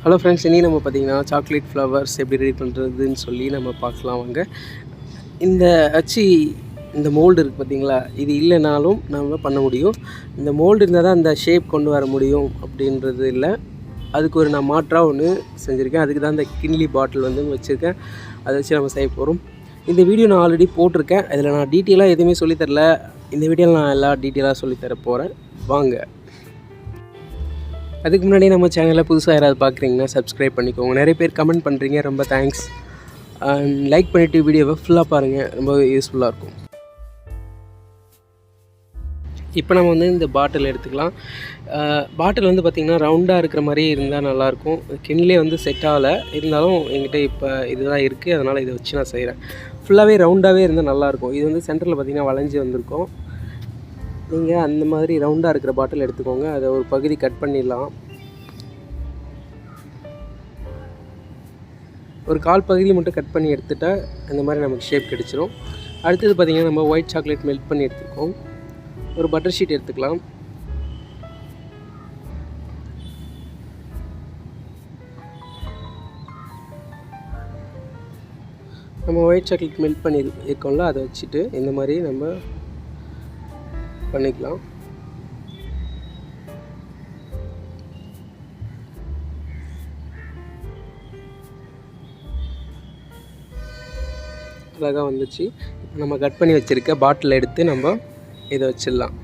Hello friends, இனி நம்ம பார்த்திங்கன்னா சாக்லேட் ஃப்ளவர்ஸ் எப்படி ரெடி பண்ணுறதுன்னு சொல்லி நம்ம பார்க்கலாம் வாங்க. இந்த அச்சு இந்த மோல்டு இருக்குது பார்த்திங்களா, இது இல்லைனாலும் நம்ம பண்ண முடியும். இந்த மோல்டு இருந்தால் தான் அந்த ஷேப் கொண்டு வர முடியும் அப்படின்றது இல்லை. அதுக்கு நான் மாற்றாக ஒன்று செஞ்சுருக்கேன். அதுக்கு தான் இந்த கிண்ட்லி பாட்டில் வச்சுருக்கேன். அதை வச்சு நம்ம செய்ய போகிறோம். இந்த வீடியோ நான் ஆல்ரெடி போட்டிருக்கேன். அதில் நான் டீட்டெயிலாக எதுவுமே சொல்லித்தரல. இந்த வீடியோவில் நான் எல்லா டீட்டெயிலாக சொல்லித்தர போகிறேன் வாங்க. அதுக்கு முன்னாடி நம்ம சேனலில் புதுசாக யாராவது பார்க்குறீங்கன்னா சப்ஸ்கிரைப் பண்ணிக்கோங்க. நிறைய பேர் கமெண்ட் பண்ணுறீங்க, ரொம்ப தேங்க்ஸ். லைக் பண்ணிவிட்டு வீடியோவை ஃபுல்லாக பாருங்கள், ரொம்ப யூஸ்ஃபுல்லாக இருக்கும். இப்போ நம்ம இந்த பாட்டில் எடுத்துக்கலாம். பாட்டில் பார்த்திங்கன்னா ரவுண்டாக இருக்கிற மாதிரி இருந்தால் நல்லாயிருக்கும். கிண்ட்லே செட் ஆகலை, இருந்தாலும் என்கிட்ட இப்போ இதுதான் இருக்குது, அதனால் இதை வச்சு நான் செய்கிறேன். ஃபுல்லாகவே ரவுண்டாகவே இருந்தால் நல்லாயிருக்கும். இது சென்டரில் பார்த்திங்கன்னா வளைஞ்சி வந்திருக்கும். நீங்கள் அந்த மாதிரி ரவுண்டாக இருக்கிற பாட்டில் எடுத்துக்கோங்க. அதை ஒரு பகுதி கட் பண்ணிடலாம். ஒரு கால் பகுதி மட்டும் கட் பண்ணி எடுத்துட்டால் இந்த மாதிரி நமக்கு ஷேப் கிடச்சிரும். அடுத்தது பார்த்திங்கன்னா நம்ம ஒயிட் சாக்லேட் மெல்ட் பண்ணி எடுத்துக்கோம். ஒரு பட்டர் ஷீட் எடுத்துக்கலாம். நம்ம ஒயிட் சாக்லேட் மெல்ட் பண்ணி இருக்கோம்ல, அதை வச்சுட்டு இந்த மாதிரி நம்ம பண்ணிக்கலாம். அழகாக வந்துச்சு. இப்போ நம்ம கட் பண்ணி வச்சுருக்க பாட்டில் எடுத்து நம்ம இதை வச்சிடலாம்.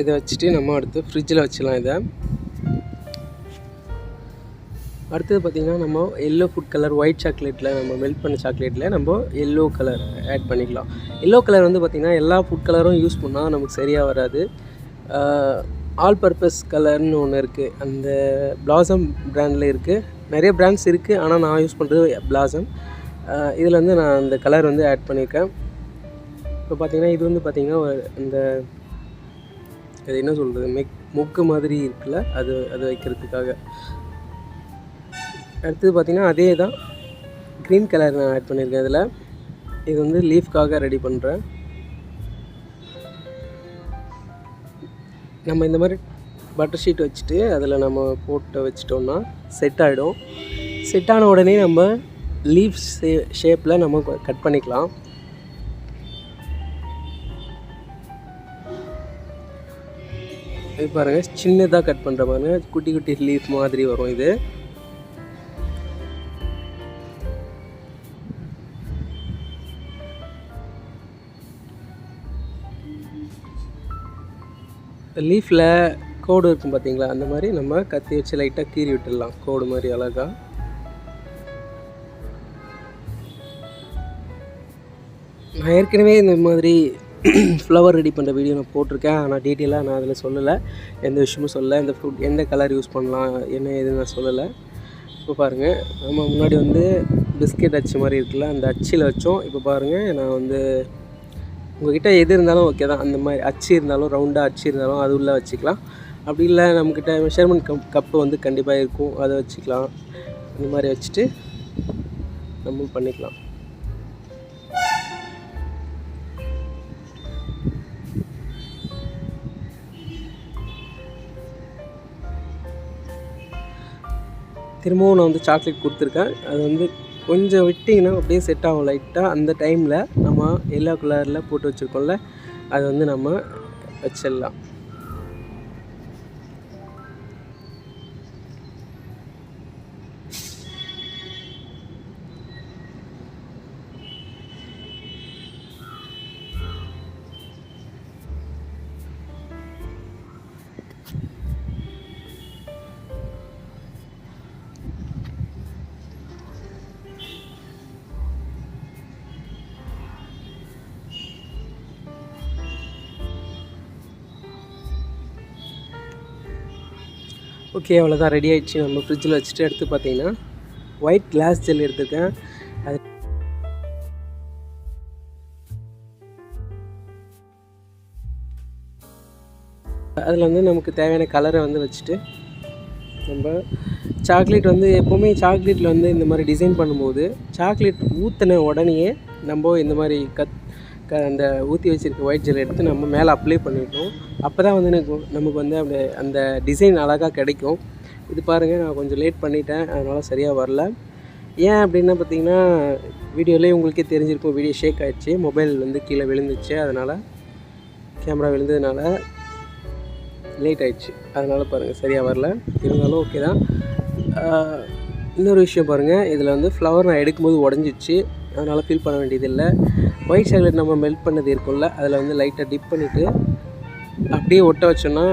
இதை வச்சுட்டு நம்ம அடுத்து ஃப்ரிட்ஜில் வச்சிடலாம். இதை அடுத்தது பார்த்திங்கன்னா நம்ம எல்லோ ஃபுட் கலர் ஒயிட் சாக்லேட்டில் நம்ம மெல்ட் பண்ண சாக்லேட்டில் நம்ம எல்லோ கலர் ஆட் பண்ணிக்கலாம். எல்லோ கலர் பார்த்திங்கன்னா எல்லா ஃபுட் கலரும் யூஸ் பண்ணால் நமக்கு சரியாக வராது. ஆல் பர்பஸ் கலர்னு ஒன்று இருக்குது, அந்த பிளாசம் பிராண்டில் இருக்குது. நிறைய பிராண்ட்ஸ் இருக்குது, ஆனால் நான் யூஸ் பண்ணுறது பிளாசம். இதில் நான் அந்த கலர் ஆட் பண்ணியிருக்கேன். இப்போ பார்த்திங்கன்னா இது பார்த்திங்கன்னா இந்த அது என்ன சொல்கிறது, மொக்கு மாதிரி இருக்குல்ல, அது வைக்கிறதுக்காக. அடுத்தது பார்த்திங்கன்னா அதே தான் க்ரீன் கலர் நான் ஆட் பண்ணியிருக்கேன். இதில் இது லீஃப்காக ரெடி பண்ணுறேன். நம்ம இந்த மாதிரி பட்டர் ஷீட் வச்சுட்டு அதில் நம்ம போட்டு வச்சிட்டோம்னா செட் ஆகிடும். செட் ஆன உடனே நம்ம லீஃப் ஷேப்பில் நம்ம கட் பண்ணிக்கலாம். இது பாருங்கள், சின்னதாக கட் பண்ணுற பாருங்கள், குட்டி குட்டி லீஃப் மாதிரி வரும். இது லீஃபில் கோடு இருக்கும் பார்த்திங்களா, அந்த மாதிரி நம்ம கத்தி வச்சு லைட்டாக கீறி விட்டுடலாம், கோடு மாதிரி அழகாக. நான் ஏற்கனவே இந்த மாதிரி ஃப்ளவர் ரெடி பண்ணுற வீடியோ நான் போட்டிருக்கேன், ஆனால் டீட்டெயிலாக நான் அதில் சொல்லலை, எந்த விஷயமும் சொல்லலை. இந்த ஃப்ரூட் எந்த கலர் யூஸ் பண்ணலாம் என்ன எதுன்னு நான் சொல்லலை. இப்போ பாருங்கள், நம்ம முன்னாடி பிஸ்கெட் அச்சு மாதிரி இருக்குல்ல, அந்த அச்சில் வச்சோம். இப்போ பாருங்கள், நான் உங்கள்கிட்ட எது இருந்தாலும் ஓகே தான். அந்த மாதிரி அச்சு இருந்தாலும், ரவுண்டாக அச்சு இருந்தாலும் அது உள்ளே வச்சுக்கலாம். அப்படி இல்லை நம்மக்கிட்ட மெஷர்மெண்ட் கப்பு கண்டிப்பாக இருக்கும், அதை வச்சுக்கலாம். இந்த மாதிரி வச்சுட்டு நம்ம பண்ணிக்கலாம். திரும்பவும் நான் சாக்லேட் கொடுத்துருக்கேன். அது கொஞ்சம் விட்டிங்கன்னா அப்படியே செட் ஆகும் லைட்டாக. அந்த டைமில் நம்ம எல்லோ கலரில் போட்டு வச்சுருக்கோம்ல, அதை நம்ம வச்சிடலாம். ஓகே, அவ்வளோதான், ரெடி ஆகிடுச்சு. நம்ம ஃப்ரிட்ஜில் வச்சுட்டு எடுத்து பார்த்திங்கன்னா ஒயிட் கிளாஸ் ஜெல் எடுத்துருக்கேன். அதில் நமக்கு தேவையான கலரை வச்சுட்டு நம்ம சாக்லேட் எப்போவுமே சாக்லேட்டில் இந்த மாதிரி டிசைன் பண்ணும்போது சாக்லேட் ஊற்றின உடனேயே நம்ம இந்த மாதிரி அந்த ஊற்றி வச்சுருக்க ஒயிட் ஜெல் எடுத்து நம்ம மேலே அப்ளை பண்ணிட்டோம். அப்போ தான் வந்து நமக்கு வந்து அந்த டிசைன் அழகாக கிடைக்கும். இது பாருங்கள், நான் கொஞ்சம் லேட் பண்ணிட்டேன், அதனால் சரியாக வரல. ஏன் அப்படின்னா பார்த்தீங்கன்னா, வீடியோலேயே உங்களுக்கே தெரிஞ்சிருக்கும், வீடியோ ஷேக் ஆகிடுச்சு, மொபைல் வந்து கீழே விழுந்துச்சு, அதனால் கேமரா விழுந்ததுனால லேட் ஆகிடுச்சு. அதனால் பாருங்கள் சரியாக வரல. இருந்தாலும் ஓகே தான். இன்னொரு விஷயம் பாருங்கள், இதில் வந்து ஃப்ளவர் நான் எடுக்கும்போது உடஞ்சிச்சு, அதனால் ஃபீல் பண்ண வேண்டியதில்லை. ஒயிட் சாக்லேட் நம்ம மெல்ட் பண்ணது இருக்கும்ல, அதில் வந்து லைட்டாக டிப் பண்ணிவிட்டு அப்படியே ஒட்ட வச்சோன்னா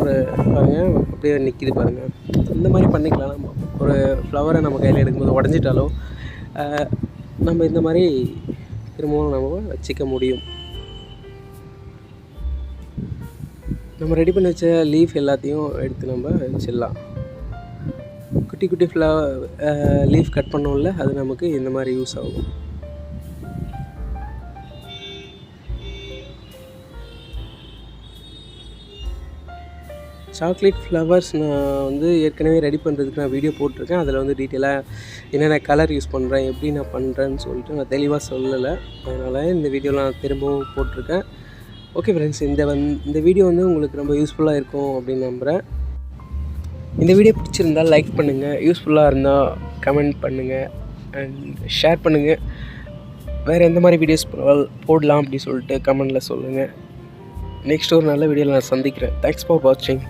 ஒரு பாருங்கள் அப்படியே நிற்கிது பாருங்கள். இந்த மாதிரி பண்ணிக்கலாம். நம்ம ஒரு ஃப்ளவரை நம்ம கையில் எடுக்கும்போது உடஞ்சிட்டாலோ நம்ம இந்த மாதிரி திரும்பவும் நம்ம வச்சுக்க முடியும். நம்ம ரெடி பண்ணி வச்ச லீஃப் எல்லாத்தையும் எடுத்து நம்ம வச்சிடலாம். குட்டி குட்டி லீஃப் கட் பண்ணோம்ல, அது நமக்கு இந்த மாதிரி யூஸ் ஆகும். சாக்லேட் ஃப்ளவர்ஸ் நான் வந்து ஏற்கனவே ரெடி பண்ணுறதுக்கு நான் வீடியோ போட்டிருக்கேன். அதில் வந்து டீட்டெயிலாக என்னென்ன கலர் யூஸ் பண்ணுறேன், எப்படி நான் பண்ணுறேன்னு சொல்லிட்டு நான் தெளிவாக சொல்லலை. அதனால் இந்த வீடியோவில் நான் திரும்பவும் போட்டிருக்கேன். ஓகே ஃப்ரெண்ட்ஸ், இந்த வீடியோ வந்து உங்களுக்கு ரொம்ப யூஸ்ஃபுல்லாக இருக்கும் அப்படின்னு நம்புகிறேன். இந்த வீடியோ பிடிச்சிருந்தால் லைக் பண்ணுங்கள், யூஸ்ஃபுல்லாக இருந்தால் கமெண்ட் பண்ணுங்கள் அண்ட் ஷேர் பண்ணுங்கள். வேறு எந்த மாதிரி வீடியோஸ் போடலாம் அப்படி சொல்லிட்டு கமெண்டில் சொல்லுங்கள். நெக்ஸ்ட் ஒரு நல்ல வீடியோவில் நான் சந்திக்கிறேன். தேங்க்ஸ் ஃபார் வாட்சிங்.